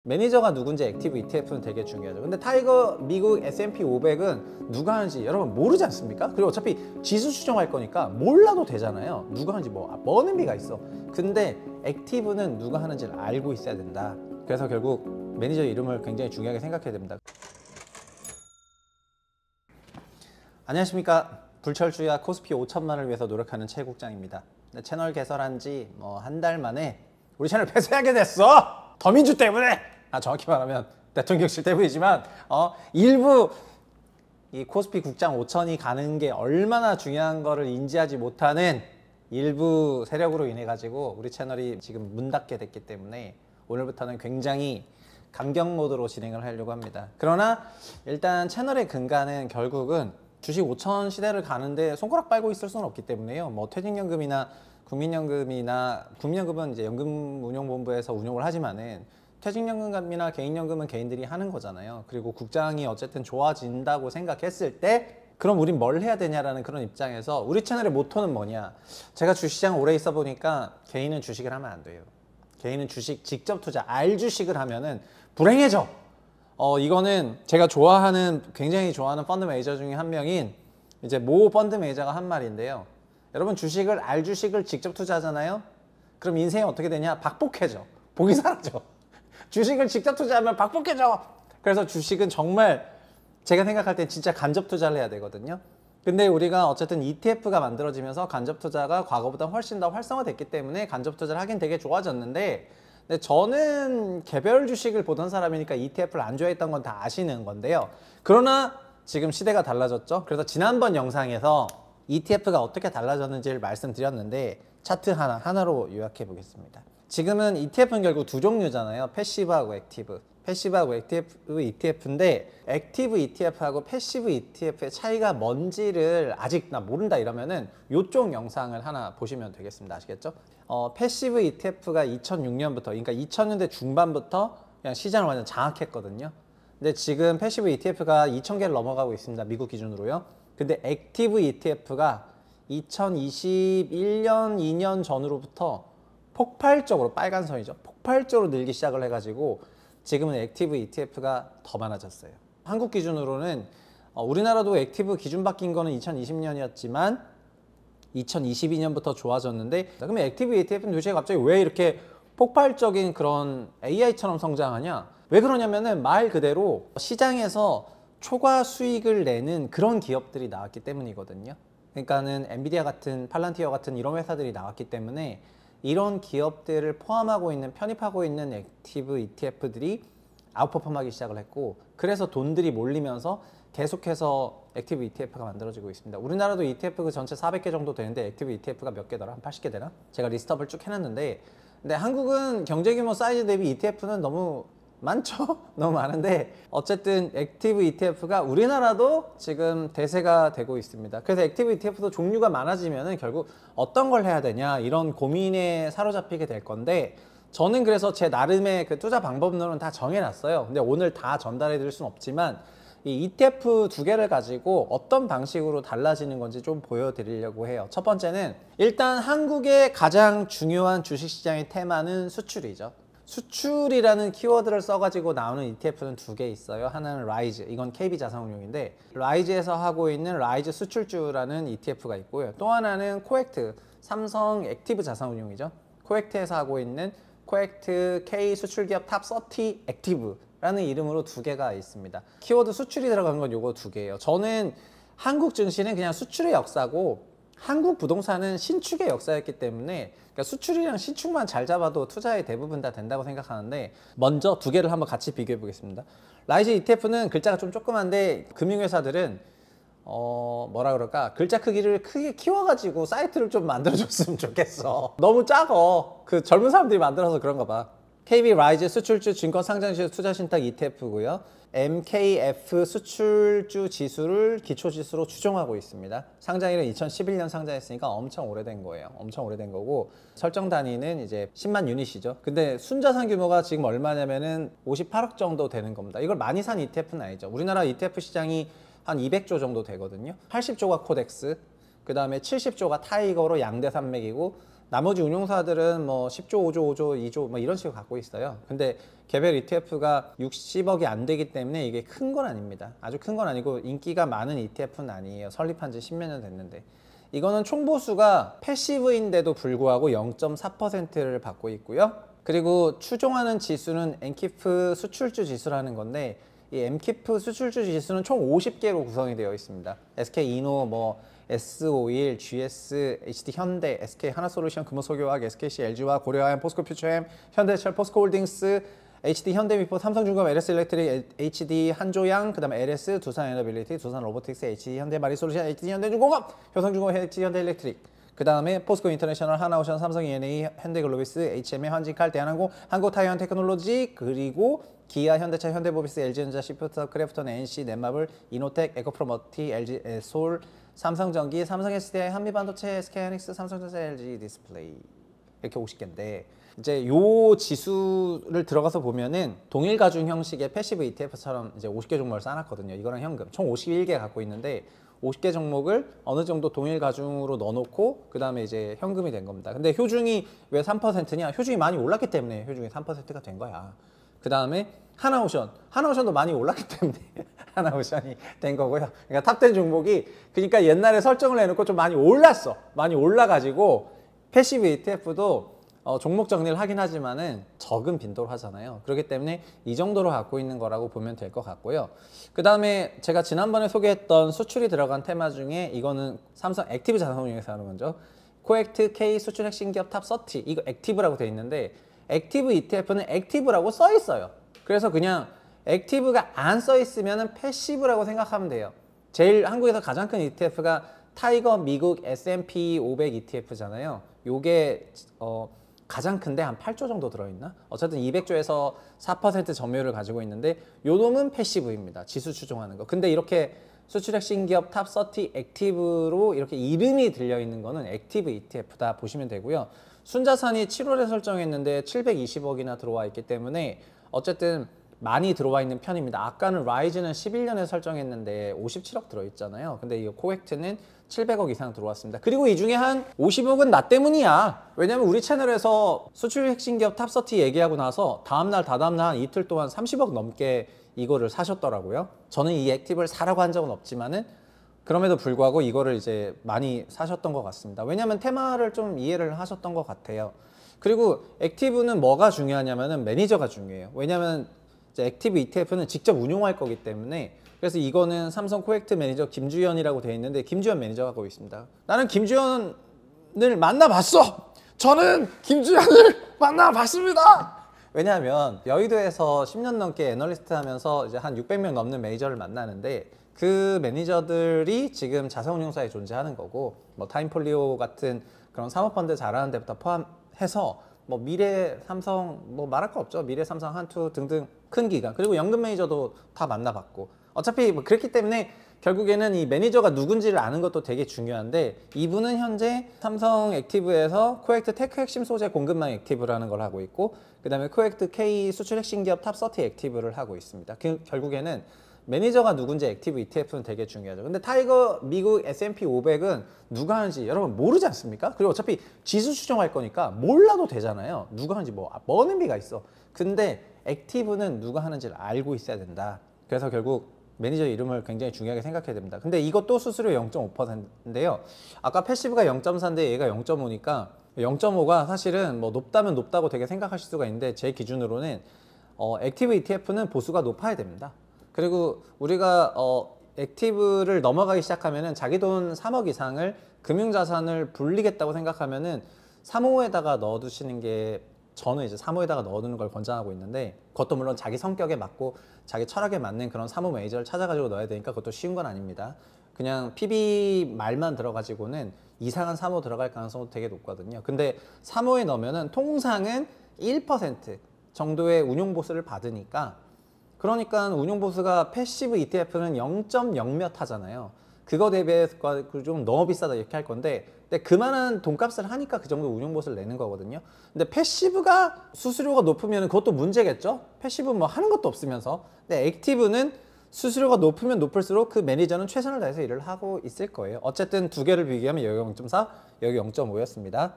매니저가 누군지 액티브 ETF는 되게 중요하죠. 근데 타이거 미국 S&P 500은 누가 하는지 여러분 모르지 않습니까? 그리고 어차피 지수 추정할 거니까 몰라도 되잖아요. 누가 하는지 뭔 의미가 있어. 근데 액티브는 누가 하는지를 알고 있어야 된다. 그래서 결국 매니저 이름을 굉장히 중요하게 생각해야 됩니다. 안녕하십니까. 불철주야 코스피 5천만을 위해서 노력하는 최국장입니다. 채널 개설한 지 한 달 만에 우리 채널 폐쇄하게 됐어. 더민주 때문에. 정확히 말하면 대통령실 때문이지만 일부 이 코스피 국장 5천이 가는 게 얼마나 중요한 거를 인지하지 못하는 일부 세력으로 인해 가지고 우리 채널이 지금 문 닫게 됐기 때문에 오늘부터는 굉장히 감경 모드로 진행을 하려고 합니다. 그러나 일단 채널의 근간은 결국은 주식 5천 시대를 가는데 손가락 빨고 있을 수는 없기 때문에요. 퇴직연금이나 국민연금은 이제 연금운용본부에서 운용을 하지만은 퇴직연금이나 개인연금은 개인들이 하는 거잖아요. 그리고 국장이 어쨌든 좋아진다고 생각했을 때 그럼 우린 뭘 해야 되냐라는 그런 입장에서 우리 채널의 모토는 뭐냐. 제가 주식시장 오래 있어 보니까 개인은 주식을 하면 안 돼요. 개인은 주식 직접 투자, 알주식을 하면은 불행해져. 이거는 제가 굉장히 좋아하는 펀드 매니저 중에 한 명인 이제 모 펀드 매니저가 한 말인데요. 여러분 알주식을 직접 투자하잖아요. 그럼 인생이 어떻게 되냐? 박복해져. 복이 사라져. 주식을 직접 투자하면 박복해져. 그래서 주식은 정말 제가 생각할 때 진짜 간접 투자를 해야 되거든요. 근데 우리가 어쨌든 ETF가 만들어지면서 간접 투자가 과거보다 훨씬 더 활성화됐기 때문에 간접 투자를 하긴 되게 좋아졌는데 근데 저는 개별 주식을 보던 사람이니까 ETF를 안 좋아했던 건 다 아시는 건데요. 그러나 지금 시대가 달라졌죠. 그래서 지난번 영상에서 ETF가 어떻게 달라졌는지를 말씀드렸는데 차트 하나로 요약해 보겠습니다. 지금은 ETF는 결국 두 종류잖아요. 패시브하고 액티브. 패시브하고 액티브 ETF인데 액티브 ETF하고 패시브 ETF의 차이가 뭔지를 아직 나 모른다 이러면은 이쪽 영상을 하나 보시면 되겠습니다. 아시겠죠? 패시브 ETF가 2006년부터 그러니까 2000년대 중반부터 그냥 시장을 완전 장악했거든요. 근데 지금 패시브 ETF가 2,000개를 넘어가고 있습니다. 미국 기준으로요. 근데 액티브 ETF가 2021년, 2년 전으로부터 폭발적으로 빨간 선이죠. 폭발적으로 늘기 시작을 해가지고 지금은 액티브 ETF가 더 많아졌어요. 한국 기준으로는 우리나라도 액티브 기준 바뀐 거는 2020년이었지만 2022년부터 좋아졌는데 그러면 액티브 ETF는 도대체 갑자기 왜 이렇게 폭발적인 그런 AI처럼 성장하냐? 왜 그러냐면은 말 그대로 시장에서 초과 수익을 내는 그런 기업들이 나왔기 때문이거든요. 그러니까는 엔비디아 같은 팔란티어 같은 이런 회사들이 나왔기 때문에 이런 기업들을 편입하고 있는 액티브 ETF들이 아웃퍼폼하기 시작을 했고 그래서 돈들이 몰리면서 계속해서 액티브 ETF가 만들어지고 있습니다. 우리나라도 ETF 그 전체 400개 정도 되는데 액티브 ETF가 몇 개더라? 한 80개 되나? 제가 리스트업을 쭉 해놨는데 근데 한국은 경제규모 사이즈 대비 ETF는 너무 많죠? 너무 많은데 어쨌든 액티브 ETF가 우리나라도 지금 대세가 되고 있습니다. 그래서 액티브 ETF도 종류가 많아지면은 결국 어떤 걸 해야 되냐 이런 고민에 사로잡히게 될 건데 저는 그래서 제 나름의 그 투자 방법론은 다 정해놨어요. 근데 오늘 다 전달해 드릴 수는 없지만 이 ETF 두 개를 가지고 어떤 방식으로 달라지는 건지 좀 보여드리려고 해요. 첫 번째는 일단 한국의 가장 중요한 주식시장의 테마는 수출이죠. 수출이라는 키워드를 써가지고 나오는 ETF는 두 개 있어요. 하나는 라이즈, 이건 KB자산운용인데 라이즈에서 하고 있는 라이즈 수출주라는 ETF가 있고요. 또 하나는 코액트, 삼성 액티브 자산운용이죠. 코액트에서 하고 있는 코액트 K 수출기업 탑30 액티브라는 이름으로 두 개가 있습니다. 키워드 수출이 들어간 건 요거 두 개예요. 저는 한국 증시는 그냥 수출의 역사고 한국 부동산은 신축의 역사였기 때문에 그러니까 수출이랑 신축만 잘 잡아도 투자의 대부분 다 된다고 생각하는데 먼저 두 개를 한번 같이 비교해 보겠습니다. 라이즈 ETF는 글자가 좀 조그만데 금융회사들은 뭐라 그럴까 글자 크기를 크게 키워가지고 사이트를 좀 만들어줬으면 좋겠어. 너무 작어. 그 젊은 사람들이 만들어서 그런가 봐. KB 라이즈 수출주 증권 상장시효 투자신탁 ETF고요. MKF 수출주 지수를 기초지수로 추종하고 있습니다. 상장일은 2011년 상장했으니까 엄청 오래된 거예요. 엄청 오래된 거고 설정 단위는 이제 10만 유닛이죠. 근데 순자산 규모가 지금 얼마냐면은 58억 정도 되는 겁니다. 이걸 많이 산 ETF는 아니죠. 우리나라 ETF 시장이 한 200조 정도 되거든요. 80조가 코덱스, 그 다음에 70조가 타이거로 양대 산맥이고 나머지 운용사들은 뭐 10조, 5조, 5조, 2조 뭐 이런 식으로 갖고 있어요. 근데 개별 ETF가 60억이 안 되기 때문에 이게 큰 건 아닙니다. 아주 큰 건 아니고 인기가 많은 ETF는 아니에요. 설립한 지 10몇 년 됐는데. 이거는 총보수가 패시브인데도 불구하고 0.4%를 받고 있고요. 그리고 추종하는 지수는 엔키프 수출주 지수라는 건데, 이 엔키프 수출주 지수는 총 50개로 구성이 되어 있습니다. SK이노, 뭐 S51, GS, HD 현대, SK 하나솔루션, 금호석유화학, SKC, LG화학, 고려아연, 포스코퓨처엠, 현대철, 포스코홀딩스, HD 현대미포, 삼성중공업, LS일렉트릭, HD 한조양, 그다음에 LS, 두산에너빌리티, 두산로보틱스, HD 현대마리솔루션, HD 현대중공업, 효성중공업, HD 현대일렉트릭, 그다음에 포스코인터내셔널, 하나오션, 삼성 E&A, 현대글로비스, HMA, 환진칼, 대한항공, 한국타이완테크놀로지, 그리고 기아, 현대차, 현대모비스, LG전자, 시프트, 크래프톤, NC, 넷마블, 이노텍, 에코프로머티, LG 솔, 삼성전기, 삼성 SDI, 한미반도체, SK하이닉스, 삼성전자, LG 디스플레이, 이렇게 50개인데, 이제 요 지수를 들어가서 보면은 동일 가중 형식의 패시브 ETF처럼 이제 50개 종목을 쌓아놨거든요. 이거랑 현금 총 51개 갖고 있는데, 50개 종목을 어느 정도 동일 가중으로 넣어놓고 그 다음에 이제 현금이 된 겁니다. 근데 효중이 왜 3%냐? 효중이 많이 올랐기 때문에 효중이 3%가 된 거야. 그 다음에 하나오션도 많이 올랐기 때문에 하나오션이 된 거고요. 그러니까 탑10 종목이, 그러니까 옛날에 설정을 해놓고 좀 많이 올랐어. 많이 올라가지고 패시브 ETF도 종목 정리를 하긴 하지만은 적은 빈도로 하잖아요. 그렇기 때문에 이 정도로 갖고 있는 거라고 보면 될 것 같고요. 그 다음에 제가 지난번에 소개했던 수출이 들어간 테마 중에 이거는 삼성 액티브 자산운용에서 하는 거죠. 코액트 K 수출 핵심 기업 탑 30, 이거 액티브라고 돼 있는데, 액티브 ETF는 액티브라고 써 있어요. 그래서 그냥 액티브가 안 써 있으면은 패시브라고 생각하면 돼요. 제일 한국에서 가장 큰 ETF가 타이거 미국 S&P 500 ETF잖아요. 요게 가장 큰데 한 8조 정도 들어있나? 어쨌든 200조에서 4% 점유율을 가지고 있는데, 요 놈은 패시브입니다. 지수 추종하는 거. 근데 이렇게 수출 핵심 기업 탑 30 액티브로 이렇게 이름이 들려있는 거는 액티브 ETF다 보시면 되고요. 순자산이 7월에 설정했는데 720억이나 들어와 있기 때문에 어쨌든 많이 들어와 있는 편입니다. 아까는 라이즈는 11년에 설정했는데 57억 들어있잖아요. 근데 이 코액트는 700억 이상 들어왔습니다. 그리고 이 중에 한 50억은 나 때문이야. 왜냐면 우리 채널에서 수출 핵심 기업 탑 30 얘기하고 나서 다음날 한 이틀 동안 30억 넘게 이거를 사셨더라고요. 저는 이 액티브를 사라고 한 적은 없지만은 그럼에도 불구하고 이거를 이제 많이 사셨던 것 같습니다. 왜냐면 테마를 좀 이해를 하셨던 것 같아요. 그리고 액티브는 뭐가 중요하냐면은 매니저가 중요해요. 왜냐면 이제 액티브 ETF는 직접 운용할 거기 때문에. 그래서 이거는 삼성 코액트 매니저 김주현이라고 되어 있는데, 김주현 매니저가 하고 있습니다. 나는 김주현을 만나봤어. 저는 김주현을 만나봤습니다. 왜냐하면 여의도에서 10년 넘게 애널리스트 하면서 이제 한 600명 넘는 매니저를 만나는데, 그 매니저들이 지금 자산운용사에 존재하는 거고, 뭐 타임폴리오 같은 그런 사모펀드 잘하는 데부터 포함해서 뭐 미래 삼성, 뭐 말할 거 없죠. 미래 삼성, 한투 등등 큰 기관, 그리고 연금 매니저도 다 만나봤고, 어차피 뭐 그렇기 때문에 결국에는 이 매니저가 누군지를 아는 것도 되게 중요한데, 이분은 현재 삼성 액티브에서 코액트 테크 핵심 소재 공급망 액티브라는 걸 하고 있고, 그 다음에 코액트 K 수출 핵심 기업 탑 30 액티브를 하고 있습니다. 결국에는 매니저가 누군지 액티브 ETF는 되게 중요하죠. 근데 타이거 미국 S&P 500은 누가 하는지 여러분 모르지 않습니까? 그리고 어차피 지수 추정할 거니까 몰라도 되잖아요. 누가 하는지 뭐 의미가 있어. 근데 액티브는 누가 하는지를 알고 있어야 된다. 그래서 결국 매니저 이름을 굉장히 중요하게 생각해야 됩니다. 근데 이것도 수수료 0.5%인데요. 아까 패시브가 0.4인데 얘가 0.5니까 0.5가 사실은 뭐 높다면 높다고 되게 생각하실 수가 있는데, 제 기준으로는 액티브 ETF는 보수가 높아야 됩니다. 그리고 우리가 액티브를 넘어가기 시작하면은 자기 돈 3억 이상을 금융자산을 불리겠다고 생각하면은 사모에다가 넣어두시는 게, 저는 이제 사모에다가 넣어두는 걸 권장하고 있는데, 그것도 물론 자기 성격에 맞고 자기 철학에 맞는 그런 사모 매니저를 찾아가지고 넣어야 되니까 그것도 쉬운 건 아닙니다. 그냥 PB 말만 들어가지고는 이상한 사모 들어갈 가능성도 되게 높거든요. 근데 사모에 넣으면은 통상은 1% 정도의 운용보수를 받으니까, 그러니까 운용보수가 패시브 ETF는 0.0몇 하잖아요. 그거 대비해서 좀 너무 비싸다 이렇게 할 건데, 근데 그만한 돈값을 하니까 그 정도 운용보수를 내는 거거든요. 근데 패시브가 수수료가 높으면 그것도 문제겠죠? 패시브 뭐 하는 것도 없으면서. 근데 액티브는 수수료가 높으면 높을수록 그 매니저는 최선을 다해서 일을 하고 있을 거예요. 어쨌든 두 개를 비교하면 여기 0.4, 여기 0.5였습니다.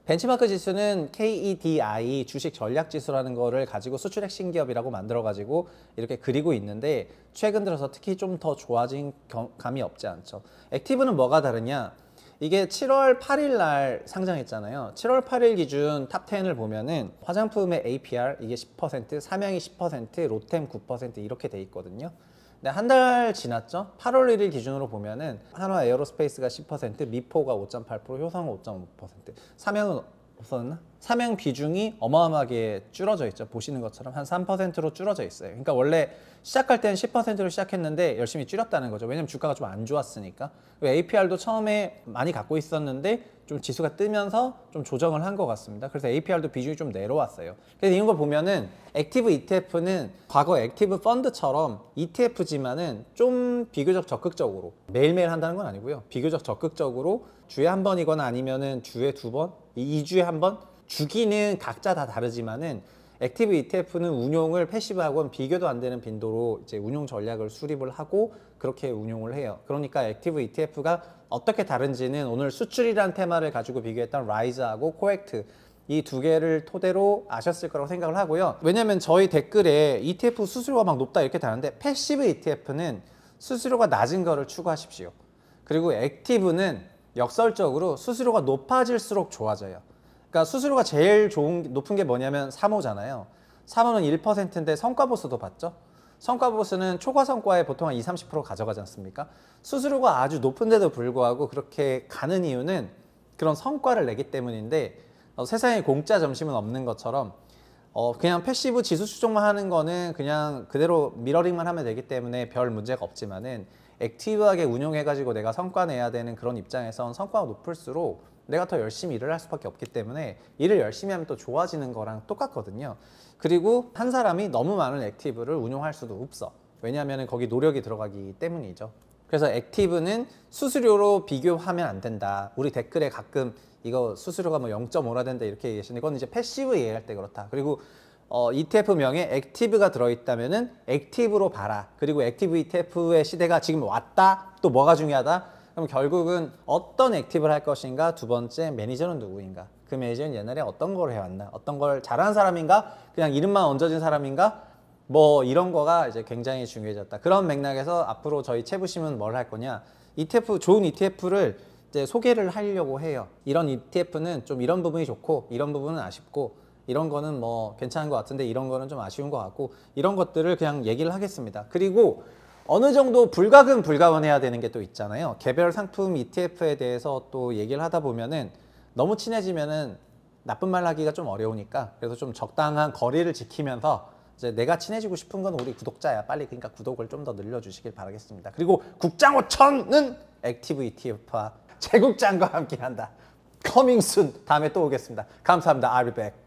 벤치마크 지수는 KEDI 주식 전략 지수라는 거를 가지고 수출 핵심 기업이라고 만들어 가지고 이렇게 그리고 있는데 최근 들어서 특히 좀 더 좋아진 감이 없지 않죠. 액티브는 뭐가 다르냐? 이게 7월 8일 날 상장했잖아요. 7월 8일 기준 탑 10을 보면은 화장품의 APR 이게 10%, 삼양이 10%, 로템 9% 이렇게 돼 있거든요. 근데 한 달 지났죠? 8월 1일 기준으로 보면은 한화 에어로스페이스가 10%, 미포가 5.8%, 효성은 5.5%, 삼양은 없었나? 삼양 비중이 어마어마하게 줄어져 있죠. 보시는 것처럼 한 3%로 줄어져 있어요. 그러니까 원래 시작할 때는 10%로 시작했는데 열심히 줄였다는 거죠. 왜냐면 주가가 좀 안 좋았으니까. APR도 처음에 많이 갖고 있었는데 좀 지수가 뜨면서 좀 조정을 한 것 같습니다. 그래서 APR도 비중이 좀 내려왔어요. 그래서 이런 거 보면은 액티브 ETF는 과거 액티브 펀드처럼 ETF지만은 좀 비교적 적극적으로 매일매일 한다는 건 아니고요. 비교적 적극적으로 주에 한 번이거나 아니면은 주에 두 번, 2주에 한 번 주기는 각자 다 다르지만은 액티브 ETF는 운용을 패시브하고는 비교도 안 되는 빈도로 이제 운용 전략을 수립을 하고 그렇게 운용을 해요. 그러니까 액티브 ETF가 어떻게 다른지는 오늘 수출이라는 테마를 가지고 비교했던 라이즈하고 코액트 이 두 개를 토대로 아셨을 거라고 생각을 하고요. 왜냐면 저희 댓글에 ETF 수수료가 막 높다 이렇게 다는데 패시브 ETF는 수수료가 낮은 거를 추구하십시오. 그리고 액티브는 역설적으로 수수료가 높아질수록 좋아져요. 그러니까 수수료가 제일 높은 게 뭐냐면 3호잖아요. 3호는 1%인데 성과보수도 받죠. 성과보수는 초과 성과에 보통 한 20-30% 가져가지 않습니까? 수수료가 아주 높은데도 불구하고 그렇게 가는 이유는 그런 성과를 내기 때문인데 세상에 공짜 점심은 없는 것처럼 그냥 패시브 지수 추종만 하는 거는 그냥 그대로 미러링만 하면 되기 때문에 별 문제가 없지만은 액티브하게 운용해가지고 내가 성과 내야 되는 그런 입장에선 성과가 높을수록 내가 더 열심히 일을 할 수밖에 없기 때문에 일을 열심히 하면 또 좋아지는 거랑 똑같거든요. 그리고 한 사람이 너무 많은 액티브를 운용할 수도 없어. 왜냐하면 거기 노력이 들어가기 때문이죠. 그래서 액티브는 수수료로 비교하면 안 된다. 우리 댓글에 가끔 이거 수수료가 뭐 0.5라 된다 이렇게 얘기하시는데 이건 이제 패시브 얘기할 때 그렇다. 그리고 ETF명에 액티브가 들어있다면은 액티브로 봐라. 그리고 액티브 ETF의 시대가 지금 왔다. 또 뭐가 중요하다? 그럼 결국은 어떤 액티브를 할 것인가? 두 번째, 매니저는 누구인가? 그 매니저는 옛날에 어떤 걸 해왔나? 어떤 걸 잘하는 사람인가? 그냥 이름만 얹어진 사람인가? 뭐 이런 거가 이제 굉장히 중요해졌다. 그런 맥락에서 앞으로 저희 채부심은 뭘 할 거냐? ETF, 좋은 ETF를 이제 소개를 하려고 해요. 이런 ETF는 좀 이런 부분이 좋고 이런 부분은 아쉽고 이런 거는 뭐 괜찮은 것 같은데 이런 거는 좀 아쉬운 것 같고 이런 것들을 그냥 얘기를 하겠습니다. 그리고 어느 정도 불가분해야 되는 게 또 있잖아요. 개별 상품 ETF에 대해서 또 얘기를 하다 보면은 너무 친해지면은 나쁜 말 하기가 좀 어려우니까 그래서 좀 적당한 거리를 지키면서 이제 내가 친해지고 싶은 건 우리 구독자야. 빨리 그러니까 구독을 좀 더 늘려주시길 바라겠습니다. 그리고 국장호천은 액티브 ETF와 제국장과 함께한다. 커밍 순 다음에 또 오겠습니다. 감사합니다. I'll be back.